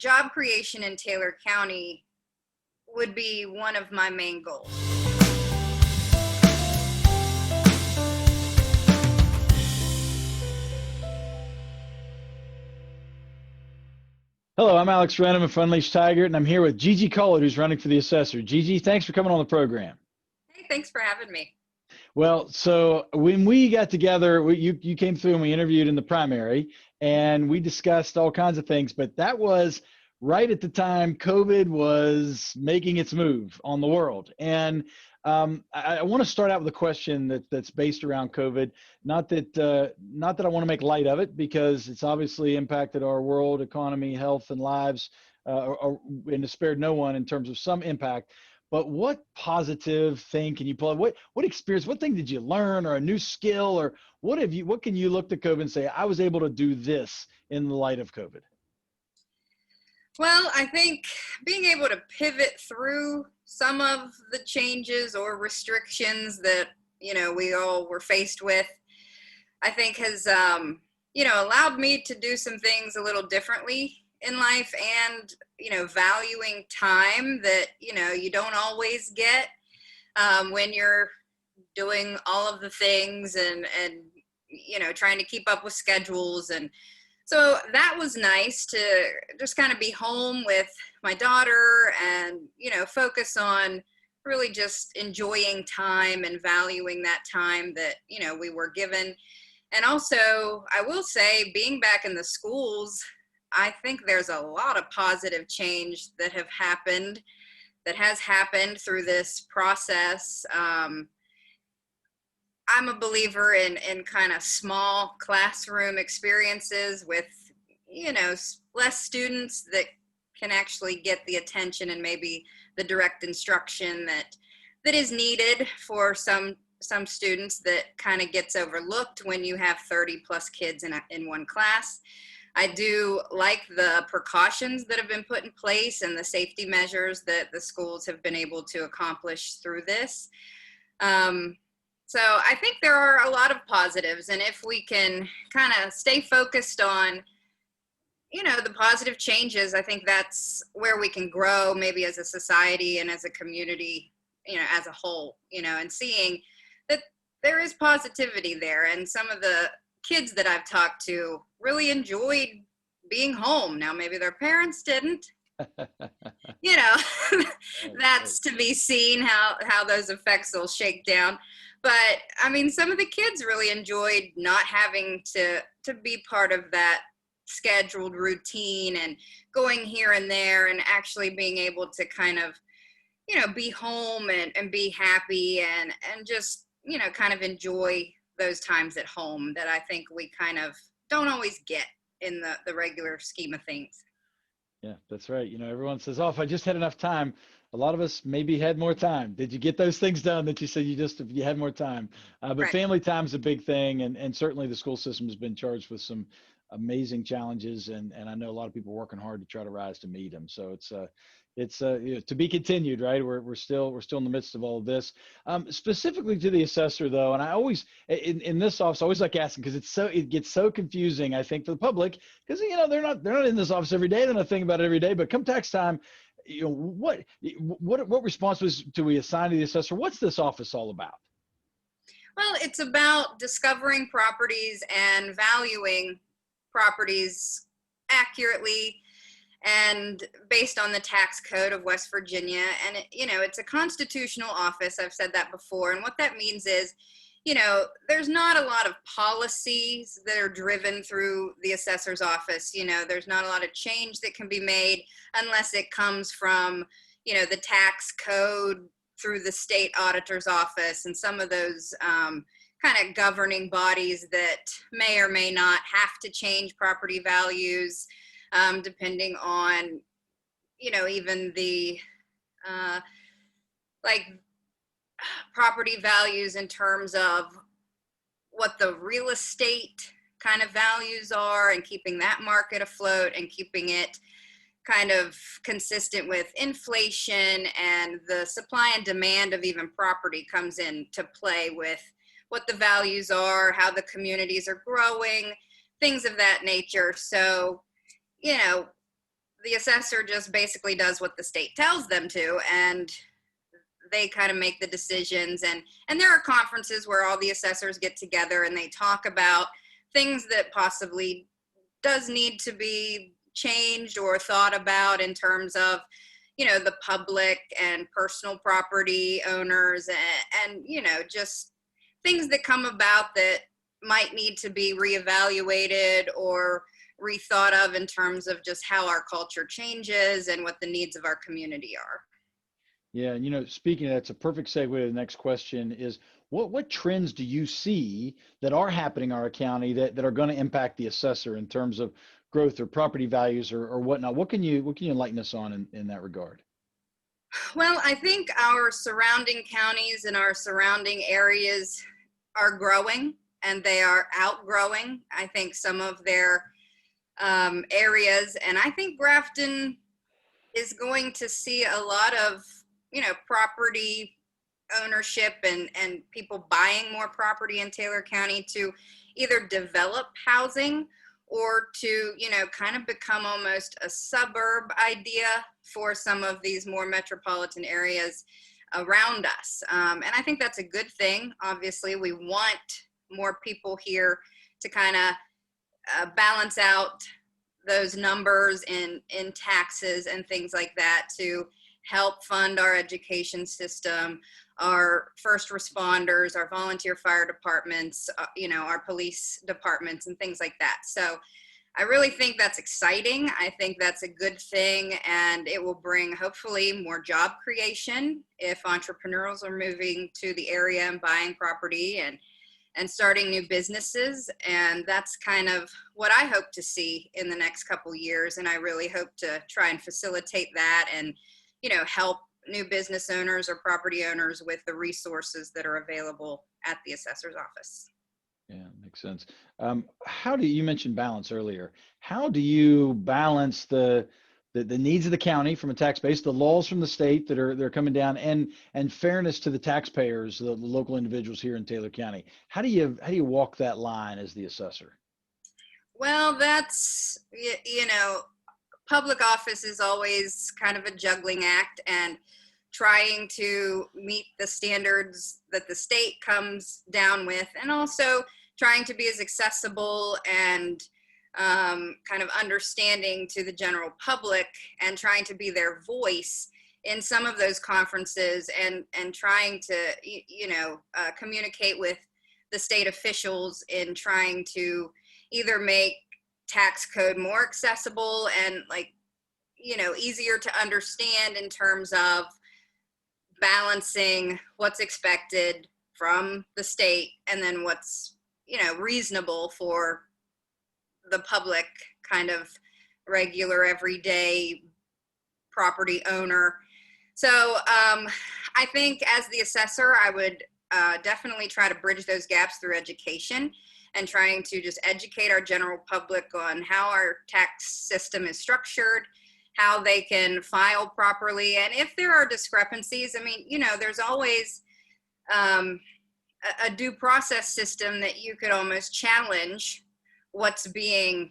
job creation in Taylor County would be one of my main goals. Hello, I'm Alex Renham of Unleashed Tiger, and I'm here with Gigi Collett, who's running for the assessor. Gigi, thanks for coming on the program. Hey, thanks for having me. Well, so when we got together, you came through and we interviewed in the primary, and we discussed all kinds of things, but that was right at the time COVID was making its move on the world. And I want to start out with a question that's based around COVID. Not that I want to make light of it, because it's obviously impacted our world, economy, health, and lives, and spared no one in terms of some impact. But what positive thing can you pull? What experience? What thing did you learn, or a new skill, or what can you look to COVID and say, I was able to do this in the light of COVID? Well, I think being able to pivot through some of the changes or restrictions that, we all were faced with, I think has, allowed me to do some things a little differently in life, and, valuing time that, you don't always get when you're doing all of the things and, trying to keep up with schedules. And so that was nice to just kind of be home with my daughter and, focus on really just enjoying time and valuing that time that, we were given. And also, I will say, being back in the schools, I think there's a lot of positive change that has happened through this process. I'm a believer in kind of small classroom experiences with, less students that can actually get the attention and maybe the direct instruction that is needed for some students, that kind of gets overlooked when you have 30 plus kids in one class. I do like the precautions that have been put in place and the safety measures that the schools have been able to accomplish through this. So I think there are a lot of positives, and if we can kind of stay focused on, the positive changes, I think that's where we can grow, maybe as a society and as a community, as a whole, and seeing that there is positivity there. And some of the kids that I've talked to really enjoyed being home. Now, maybe their parents didn't. That's to be seen how those effects will shake down. But I mean, some of the kids really enjoyed not having to be part of that scheduled routine and going here and there, and actually being able to kind of, be home and be happy and just, kind of enjoy those times at home that I think we kind of don't always get in the regular scheme of things. Yeah, that's right. Everyone says, oh, if I just had enough time. A lot of us maybe had more time. Did you get those things done that you said you had more time? But Right. Family time is a big thing. And certainly the school system has been charged with some amazing challenges. And I know a lot of people working hard to try to rise to meet them. So it's to be continued, right? We're still in the midst of all of this. Specifically to the assessor, though, and I always in this office, I always like asking, because it gets so confusing, I think, for the public, because they're not in this office every day, they're not thinking about it every day. But come tax time, what responsibilities do we assign to the assessor? What's this office all about? Well, it's about discovering properties and valuing properties accurately and based on the tax code of West Virginia. And it's a constitutional office. I've said that before. And what that means is, there's not a lot of policies that are driven through the assessor's office. There's not a lot of change that can be made unless it comes from, the tax code through the state auditor's office and some of those kind of governing bodies that may or may not have to change property values, depending on, even the property values in terms of what the real estate kind of values are, and keeping that market afloat and keeping it kind of consistent with inflation, and the supply and demand of even property comes into play with what the values are, how the communities are growing, things of that nature. So, the assessor just basically does what the state tells them to, and they kind of make the decisions. And there are conferences where all the assessors get together and they talk about things that possibly does need to be changed or thought about in terms of, the public and personal property owners, and just things that come about that might need to be reevaluated or rethought of in terms of just how our culture changes and what the needs of our community are. Yeah, and speaking of that, it's a perfect segue to the next question is what trends do you see that are happening in our county that are going to impact the assessor in terms of growth or property values or whatnot? What can you enlighten us on in that regard? Well, I think our surrounding counties and our surrounding areas are growing, and they are outgrowing, I think, some of their areas. And I think Grafton is going to see a lot of, property ownership and people buying more property in Taylor County to either develop housing or to, kind of become almost a suburb idea for some of these more metropolitan areas around us. And I think that's a good thing. Obviously, we want more people here to kind of balance out those numbers in taxes and things like that to help fund our education system, our first responders, our volunteer fire departments, our police departments and things like that. So I really think that's exciting. I think that's a good thing, and it will bring hopefully more job creation if entrepreneurs are moving to the area and buying property and starting new businesses. And that's kind of what I hope to see in the next couple years. And I really hope to try and facilitate that and, help new business owners or property owners with the resources that are available at the assessor's office. Yeah, makes sense. How do you mention balance earlier? How do you balance the needs of the county from a tax base, the laws from the state they're coming down, and fairness to the taxpayers, the local individuals here in Taylor County? How do you walk that line as the assessor? Well, that's, public office is always kind of a juggling act, and trying to meet the standards that the state comes down with, and also trying to be as accessible and kind of understanding to the general public, and trying to be their voice in some of those conferences, and trying to communicate with the state officials in trying to either make tax code more accessible and easier to understand in terms of balancing what's expected from the state and then what's reasonable for the public kind of regular everyday property owner. So I think as the assessor, I would definitely try to bridge those gaps through education and trying to just educate our general public on how our tax system is structured, how they can file properly. And if there are discrepancies, there's always a due process system that you could almost challenge what's being,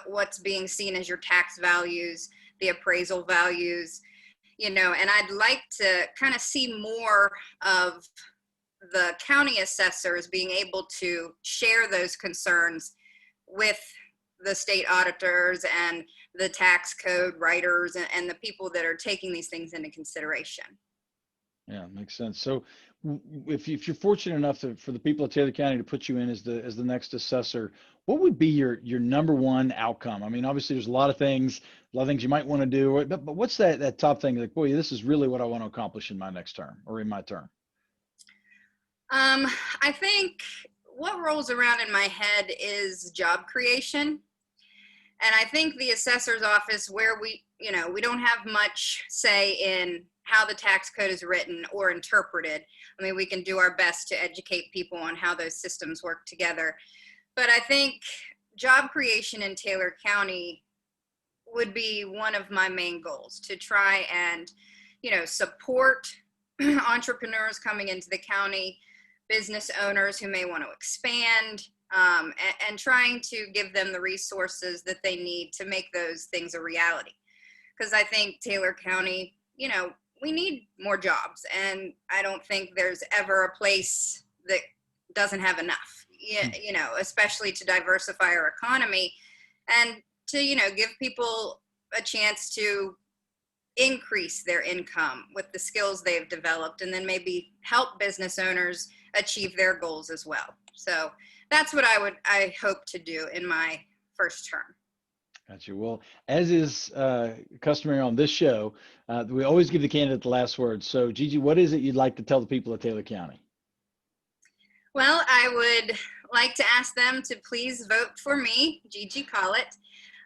what's being seen as your tax values, the appraisal values, and I'd like to kind of see more of the county assessors being able to share those concerns with the state auditors and the tax code writers and the people that are taking these things into consideration. Yeah, makes sense. So if you're fortunate enough for the people of Taylor County to put you in as the next assessor, what would be your number one outcome? Obviously there's a lot of things you might want to do, but what's that top thing? Like, boy, this is really what I want to accomplish in my next term or in my term. I think what rolls around in my head is job creation. And I think the assessor's office, where we don't have much say in how the tax code is written or interpreted. We can do our best to educate people on how those systems work together. But I think job creation in Taylor County would be one of my main goals, to try and, support entrepreneurs coming into the county, business owners who may want to expand, and trying to give them the resources that they need to make those things a reality. Because I think Taylor County, we need more jobs, and I don't think there's ever a place that doesn't have enough, especially to diversify our economy and to, give people a chance to increase their income with the skills they've developed, and then maybe help business owners achieve their goals as well. So that's what I hope to do in my first term. Gotcha. Well, as is customary on this show, we always give the candidate the last word. So, Gigi, what is it you'd like to tell the people of Taylor County? Well, I would like to ask them to please vote for me, Gigi Collett.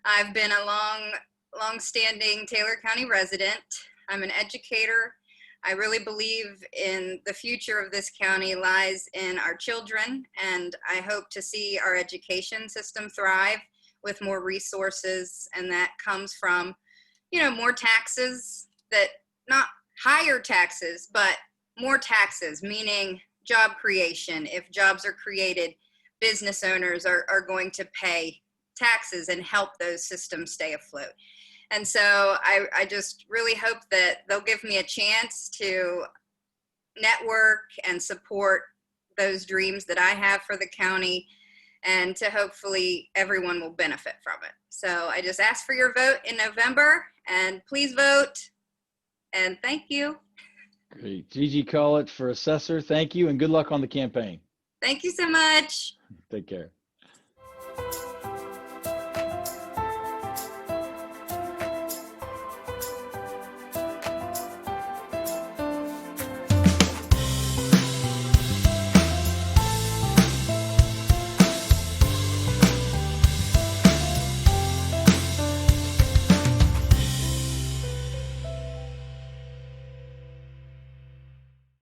I've been a long-standing Taylor County resident. I'm an educator. I really believe in the future of this county lies in our children, and I hope to see our education system thrive with more resources, and that comes from, more taxes, that not higher taxes, but more taxes, meaning job creation. If jobs are created, business owners are going to pay taxes and help those systems stay afloat. And so I just really hope that they'll give me a chance to network and support those dreams that I have for the county, and to hopefully everyone will benefit from it. So I just ask for your vote in November, and please vote, and thank you. Great. Gigi Collett for Assessor. Thank you, and good luck on the campaign. Thank you so much. Take care.